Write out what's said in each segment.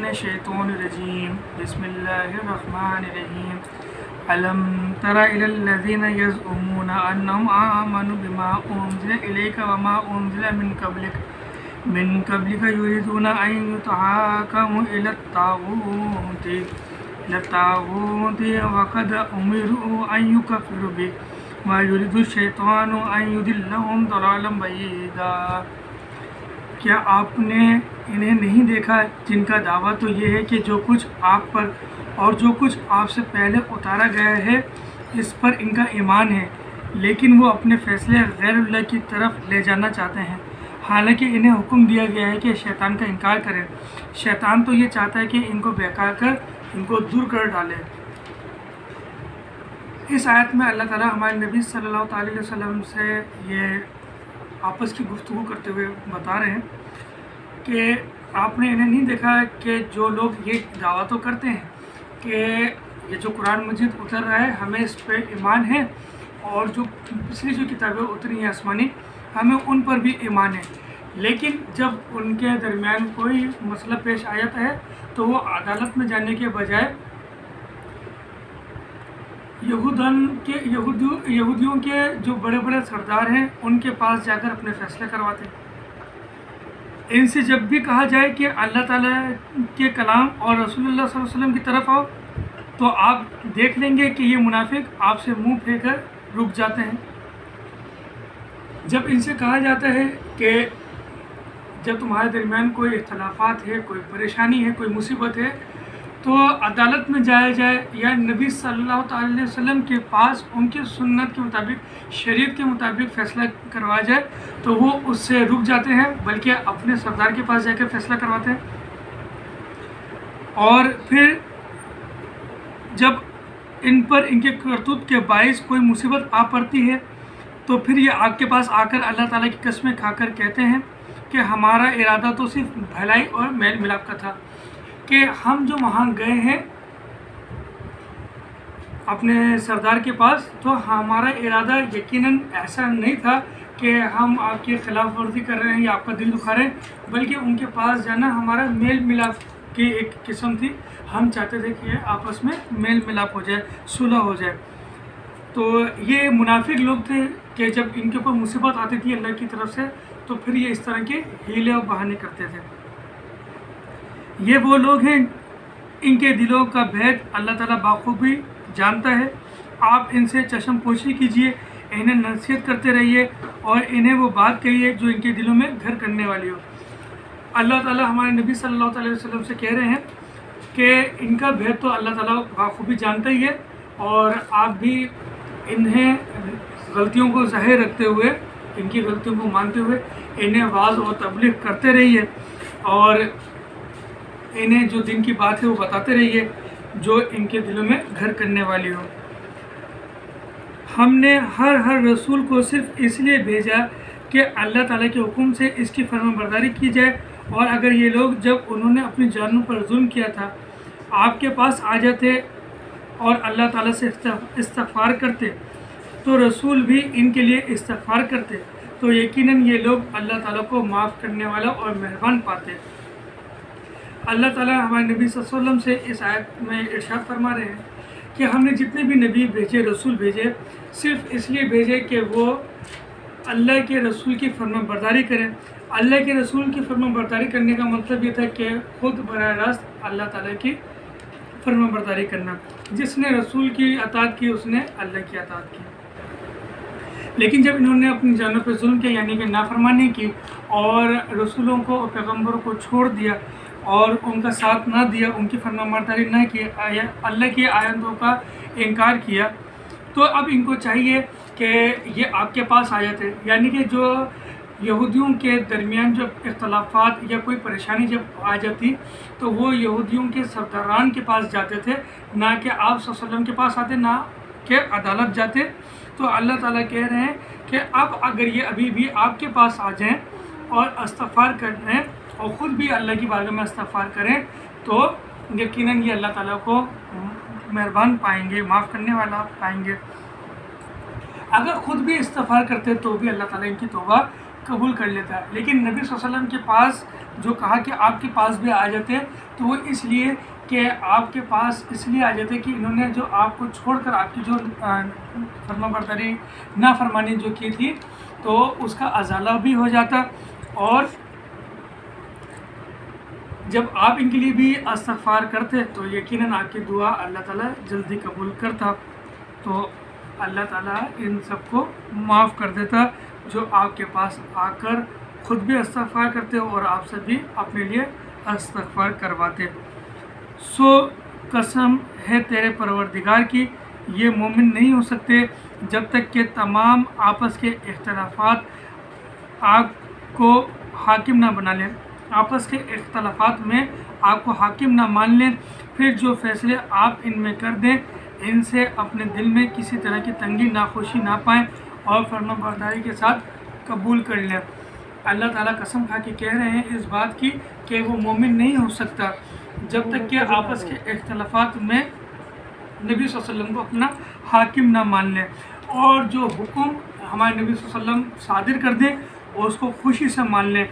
الشیطان الرجیم بسم اللہ الرحمن الرحیم ألم تر إلى الذين يزعمون أنهم آمنوا بما أنزل إليك وما أنزل من قبلك يريدون أن يتحاكموا إلى الطاغوت وقد أمروا أن يكفروا به ويريد الشيطان أن يضلهم ضلالا بعيدا۔ کیا آپ نے انہیں نہیں دیکھا جن کا دعویٰ تو یہ ہے کہ جو کچھ آپ پر اور جو کچھ آپ سے پہلے اتارا گیا ہے اس پر ان کا ایمان ہے، لیکن وہ اپنے فیصلے غیر اللہ کی طرف لے جانا چاہتے ہیں، حالانکہ انہیں حکم دیا گیا ہے کہ شیطان کا انکار کریں۔ شیطان تو یہ چاہتا ہے کہ ان کو بہکا کر ان کو دور کر ڈالے۔ اس آیت میں اللہ تعالیٰ ہمارے نبی صلی اللہ علیہ وسلم سے یہ آپس کی گفتگو کرتے ہوئے بتا رہے ہیں کہ آپ نے انہیں نہیں دیکھا کہ جو لوگ یہ دعویٰ تو کرتے ہیں کہ یہ جو قرآن مجید اتر رہا ہے ہمیں اس پہ ایمان ہے، اور جو پچھلی جو کتابیں اتری ہیں آسمانی ہمیں ان پر بھی ایمان ہے، لیکن جب ان کے درمیان کوئی مسئلہ پیش آ جاتا ہے تو وہ عدالت میں جانے کے بجائے یہودیوں کے جو بڑے بڑے سردار ہیں ان کے پاس جا کر اپنے فیصلے کرواتے ہیں۔ ان سے جب بھی کہا جائے کہ اللہ تعالیٰ کے کلام اور رسول اللہ صلی اللہ علیہ وسلم کی طرف آؤ تو آپ دیکھ لیں گے کہ یہ منافق آپ سے منہ پھیر کر رک جاتے ہیں۔ جب ان سے کہا جاتا ہے کہ جب تمہارے درمیان کوئی اختلافات ہے، کوئی پریشانی ہے، کوئی مصیبت ہے تو عدالت میں جایا جائے یا نبی صلی اللہ علیہ وسلم کے پاس ان کی سنت کے مطابق، شریعت کے مطابق فیصلہ کروایا جائے تو وہ اس سے رک جاتے ہیں، بلکہ اپنے سردار کے پاس جا کے فیصلہ کرواتے ہیں۔ اور پھر جب ان پر ان کے کرتوت کے باعث کوئی مصیبت آ پڑتی ہے تو پھر یہ آپ کے پاس آ کر اللہ تعالیٰ کی قسمیں کھا کر کہتے ہیں کہ ہمارا ارادہ تو صرف بھلائی اور میل ملاپ کا تھا، کہ ہم جو وہاں گئے ہیں اپنے سردار کے پاس تو ہمارا ارادہ یقیناً ایسا نہیں تھا کہ ہم آپ کی خلاف ورزی کر رہے ہیں یا آپ کا دل دکھا رہے ہیں، بلکہ ان کے پاس جانا ہمارا میل ملاپ کی ایک قسم تھی۔ ہم چاہتے تھے کہ آپس میں میل ملاپ ہو جائے، صلح ہو جائے۔ تو یہ منافق لوگ تھے کہ جب ان کے اوپر مصیبت آتی تھی اللہ کی طرف سے تو پھر یہ اس طرح کے ہیلے اور بہانے کرتے تھے۔ یہ وہ لوگ ہیں ان کے دلوں کا بھید اللہ تعالیٰ بخوبی جانتا ہے۔ آپ ان سے چشم پوشی کیجئے، انہیں نصیحت کرتے رہیے اور انہیں وہ بات کہیے جو ان کے دلوں میں گھر کرنے والی ہو۔ اللہ تعالیٰ ہمارے نبی صلی اللہ علیہ وسلم سے کہہ رہے ہیں کہ ان کا بھید تو اللہ تعالیٰ بخوبی جانتا ہی ہے، اور آپ بھی انہیں غلطیوں کو ظاہر رکھتے ہوئے، ان کی غلطیوں کو مانتے ہوئے انہیں واعظ اور تبلیغ کرتے رہیے، اور انہیں جو دین کی بات ہے وہ بتاتے رہیے جو ان کے دلوں میں گھر کرنے والی ہو۔ ہم نے ہر رسول کو صرف اس لیے بھیجا کہ اللہ تعالیٰ کے حکم سے اس کی فرمان برداری کی جائے، اور اگر یہ لوگ جب انہوں نے اپنی جانوں پر ظلم کیا تھا آپ کے پاس آ جاتے اور اللہ تعالیٰ سے استغفار کرتے تو رسول بھی ان کے لیے استغفار کرتے تو یقیناً یہ لوگ اللہ تعالیٰ کو معاف کرنے والا اور مہربان پاتے۔ اللہ تعالیٰ ہمارے نبی صلی اللہ علیہ وسلم سے اس آیت میں ارشاد فرما رہے ہیں کہ ہم نے جتنے بھی نبی بھیجے، رسول بھیجے، صرف اس لیے بھیجے کہ وہ اللہ کے رسول کی فرمان برداری کریں۔ اللہ کے رسول کی فرمان برداری کرنے کا مطلب یہ تھا کہ خود براہ راست اللہ تعالیٰ کی فرمان برداری کرنا۔ جس نے رسول کی اطاعت کی اس نے اللہ کی اطاعت کی، لیکن جب انہوں نے اپنی جانوں پہ ظلم کیا یعنی کہ نافرمانی کی اور رسولوں کو اور پیغمبروں کو چھوڑ دیا اور ان کا ساتھ نہ دیا، ان کی فرمان برداری نہ کی، اللہ کی آیتوں کا انکار کیا، تو اب ان کو چاہیے کہ یہ آپ کے پاس آ جاتے، یعنی کہ جو یہودیوں کے درمیان جب اختلافات یا کوئی پریشانی جب آ جاتی تو وہ یہودیوں کے سرداران کے پاس جاتے تھے، نہ کہ آپ صلی اللہ علیہ وسلم کے پاس آتے، نہ کہ عدالت جاتے۔ تو اللہ تعالیٰ کہہ رہے ہیں کہ اب اگر یہ ابھی بھی آپ کے پاس آ جائیں اور استغفار کریں اور خود بھی اللہ کی بارگاہ میں استغفار کریں تو یقیناً یہ اللہ تعالیٰ کو مہربان پائیں گے، معاف کرنے والا پائیں گے۔ اگر خود بھی استغفار کرتے تو بھی اللہ تعالیٰ ان کی توبہ قبول کر لیتا ہے. لیکن نبی صلی اللہ علیہ وسلم کے پاس جو کہا کہ آپ کے پاس بھی آ جاتے ہیں تو وہ اس لیے کہ آپ کے پاس اس لیے آ جاتے کہ انہوں نے جو آپ کو چھوڑ کر آپ کی جو فرما برداری نافرمانی جو کی تھی تو اس کا ازالہ بھی ہو جاتا. اور جب آپ ان کے لیے بھی استغفار کرتے تو یقیناً آپ کی دعا اللہ تعالیٰ جلدی قبول کرتا. تو اللہ تعالیٰ ان سب کو معاف کر دیتا جو آپ کے پاس آ کر خود بھی استغفار کرتے اور آپ سے بھی اپنے لیے استغفار کرواتے. سو قسم ہے تیرے پروردگار کی یہ مومن نہیں ہو سکتے جب تک کہ تمام آپس کے اختلافات آپ کو حاکم نہ بنا لیں، آپس کے اختلافات میں آپ کو حاکم نہ مان لیں. پھر جو فیصلے آپ ان میں کر دیں ان سے اپنے دل میں کسی طرح کی تنگی ناخوشی نہ پائیں اور فرما برداری کے ساتھ قبول کر لیں. اللہ تعالیٰ قسم کھا کے کہہ رہے ہیں اس بات کی کہ وہ مومن نہیں ہو سکتا جب تک کہ آپس کے اختلافات میں نبی صلی اللہ علیہ وسلم کو اپنا حاکم نہ مان لیں اور جو حکم ہمارے نبی صلی اللہ علیہ وسلم صادر کر دیں اور اس کو خوشی سے مان لیں.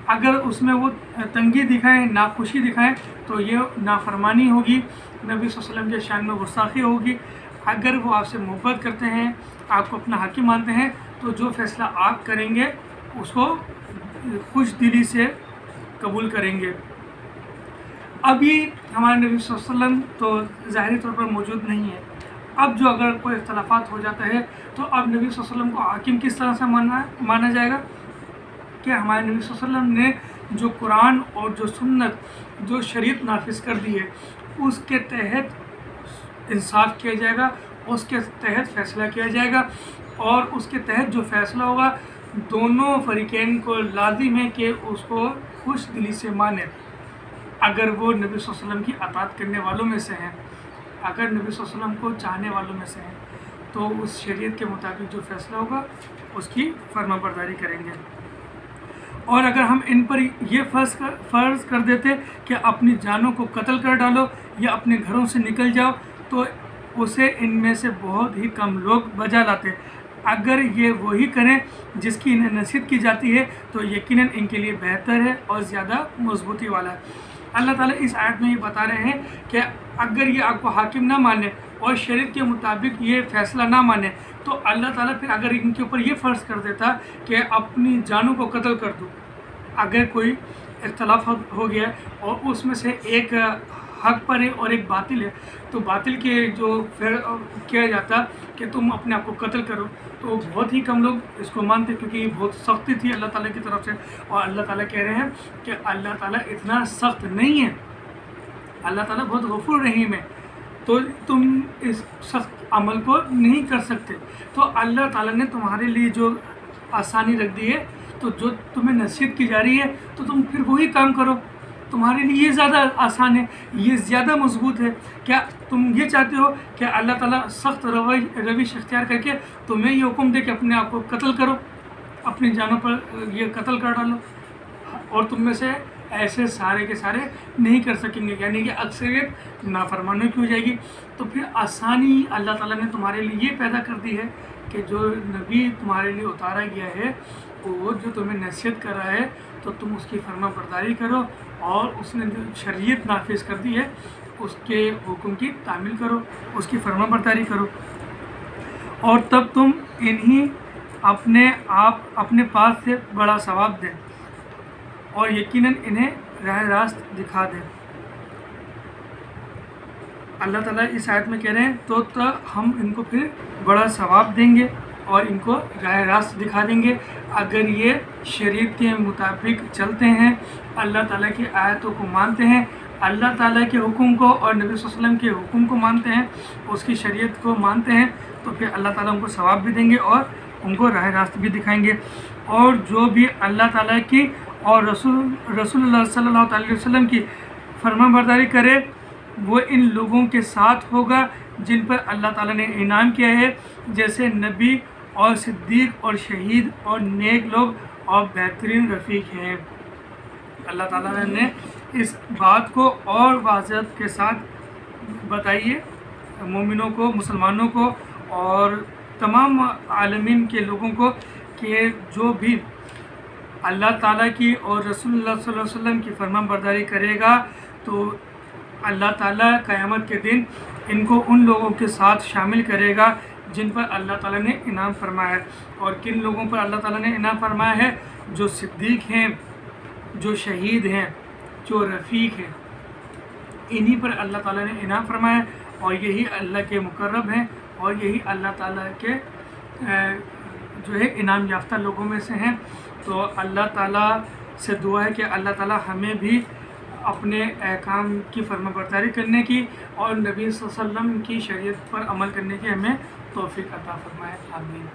اگر اس میں وہ تنگی دکھائیں، ناخوشی دکھائیں تو یہ نافرمانی ہوگی، نبی صلی اللہ علیہ وسلم کے شان میں گستاخی ہوگی. اگر وہ آپ سے محبت کرتے ہیں، آپ کو اپنا حاکم مانتے ہیں تو جو فیصلہ آپ کریں گے اس کو خوش دلی سے قبول کریں گے. ابھی ہمارے نبی صلی اللہ علیہ وسلم تو ظاہری طور پر موجود نہیں ہے. اب جو اگر کوئی اختلافات ہو جاتا ہے تو اب نبی صلی اللہ علیہ وسلم کو حاکم کس طرح سے مانا جائے گا کہ ہمارے نبی صلی اللہ علیہ وسلم نے جو قرآن اور جو سنت جو شریعت نافذ کر دی ہے اس کے تحت انصاف کیا جائے گا، اس کے تحت فیصلہ کیا جائے گا اور اس کے تحت جو فیصلہ ہوگا دونوں فریقین کو لازم ہے کہ اس کو خوش دلی سے مانے. اگر وہ نبی صلی اللہ علیہ وسلم کی اطاعت کرنے والوں میں سے ہیں، اگر نبی صلی اللہ علیہ وسلم کو چاہنے والوں میں سے ہیں تو اس شریعت کے مطابق جو فیصلہ ہوگا اس کی فرما برداری کریں گے. اور اگر ہم ان پر یہ فرض کر دیتے کہ اپنی جانوں کو قتل کر ڈالو یا اپنے گھروں سے نکل جاؤ تو اسے ان میں سے بہت ہی کم لوگ بجا لاتے. اگر یہ وہی کریں جس کی انہیں نصیحت کی جاتی ہے تو یقیناً ان کے لیے بہتر ہے اور زیادہ مضبوطی والا ہے. اللہ تعالیٰ اس آیت میں یہ بتا رہے ہیں کہ اگر یہ آپ کو حاکم نہ مانے اور شریعت کے مطابق یہ فیصلہ نہ مانے تو اللہ تعالیٰ پھر اگر ان کے اوپر یہ فرض کر دیتا کہ اپنی جانوں کو قتل کر دو. اگر کوئی اختلاف ہو گیا اور اس میں سے ایک حق پر ہے اور ایک باطل ہے تو باطل کے جو کیا جاتا کہ تم اپنے آپ کو قتل کرو تو بہت ہی کم لوگ اس کو مانتے کیونکہ یہ بہت سختی تھی اللہ تعالیٰ کی طرف سے. اور اللہ تعالیٰ کہہ رہے ہیں کہ اللہ تعالیٰ اتنا سخت نہیں ہے، اللہ تعالیٰ بہت غفور رحیم ہے تو تم اس سخت عمل کو نہیں کر سکتے. تو اللہ تعالیٰ نے تمہارے لیے جو آسانی رکھ دی ہے تو جو تمہیں نصیحت کی جا رہی ہے تو تم پھر وہی کام کرو. تمہارے لیے یہ زیادہ آسان ہے، یہ زیادہ مضبوط ہے. کیا تم یہ چاہتے ہو کہ اللہ تعالیٰ سخت روش اختیار کر کے تمہیں یہ حکم دے کہ اپنے آپ کو قتل کرو، اپنی جانوں پر یہ قتل کر ڈالو اور تم میں سے ایسے سارے کے سارے نہیں کر سکیں گے، یعنی کہ اکثریت نافرمانی کی ہو جائے گی. تو پھر آسانی اللہ تعالیٰ نے تمہارے لیے یہ پیدا کر دی ہے کہ جو نبی تمہارے لیے اتارا گیا ہے وہ جو تمہیں نصیحت کر رہا ہے تو تم اس کی فرما برداری کرو اور اس نے جو شریعت نافذ کر دی ہے اس کے حکم کی تعمیل کرو، اس کی فرما برداری کرو اور تب تم انہیں اپنے پاس سے بڑا ثواب دیں اور یقیناً انہیں راہ راست دکھا دیں. اللہ تعالیٰ اس آیت میں کہہ رہے ہیں تو ہم ان کو پھر بڑا ثواب دیں گے اور ان کو راہ راست دکھا دیں گے اگر یہ شریعت کے مطابق چلتے ہیں، اللہ تعالیٰ کی آیتوں کو مانتے ہیں، اللہ تعالیٰ کے حکم کو اور نبی صلی اللہ علیہ وسلم کے حکم کو مانتے ہیں، اس کی شریعت کو مانتے ہیں تو پھر اللہ تعالیٰ ان کو ثواب بھی دیں گے اور ان کو راہ راست بھی دکھائیں گے. اور جو بھی اللہ تعالیٰ کی اور رسول اللہ صلی اللہ علیہ وسلم کی فرما برداری کرے وہ ان لوگوں کے ساتھ ہوگا جن پر اللہ تعالیٰ نے انعام کیا ہے، جیسے نبی اور صدیق اور شہید اور نیک لوگ اور بہترین رفیق ہیں. اللہ تعالیٰ نے اس بات کو اور واضح کے ساتھ بتائیے مومنوں کو، مسلمانوں کو اور تمام عالمین کے لوگوں کو کہ جو بھی اللہ تعالیٰ کی اور رسول اللہ صلی اللہ علیہ وسلم کی فرمان برداری کرے گا تو اللہ تعالیٰ قیامت کے دن ان کو ان لوگوں کے ساتھ شامل کرے گا جن پر اللہ تعالیٰ نے انعام فرمایا ہے۔ اور کن لوگوں پر اللہ تعالیٰ نے انعام فرمایا ہے؟ جو صدیق ہیں، جو شہید ہیں، جو رفیق ہیں، انہی پر اللہ تعالیٰ نے انعام فرمایا ہے، اور یہی اللہ کے مقرب ہیں، اور یہی اللہ تعالیٰ کے جو ہے انعام یافتہ لوگوں میں سے ہیں۔ تو اللہ تعالیٰ سے دعا ہے کہ اللہ تعالیٰ ہمیں بھی اپنے احکام کی فرما برداری کرنے کی اور نبی صلی اللہ علیہ وسلم کی شریعت پر عمل کرنے کی ہمیں توفیق عطا فرمائے۔ آمین۔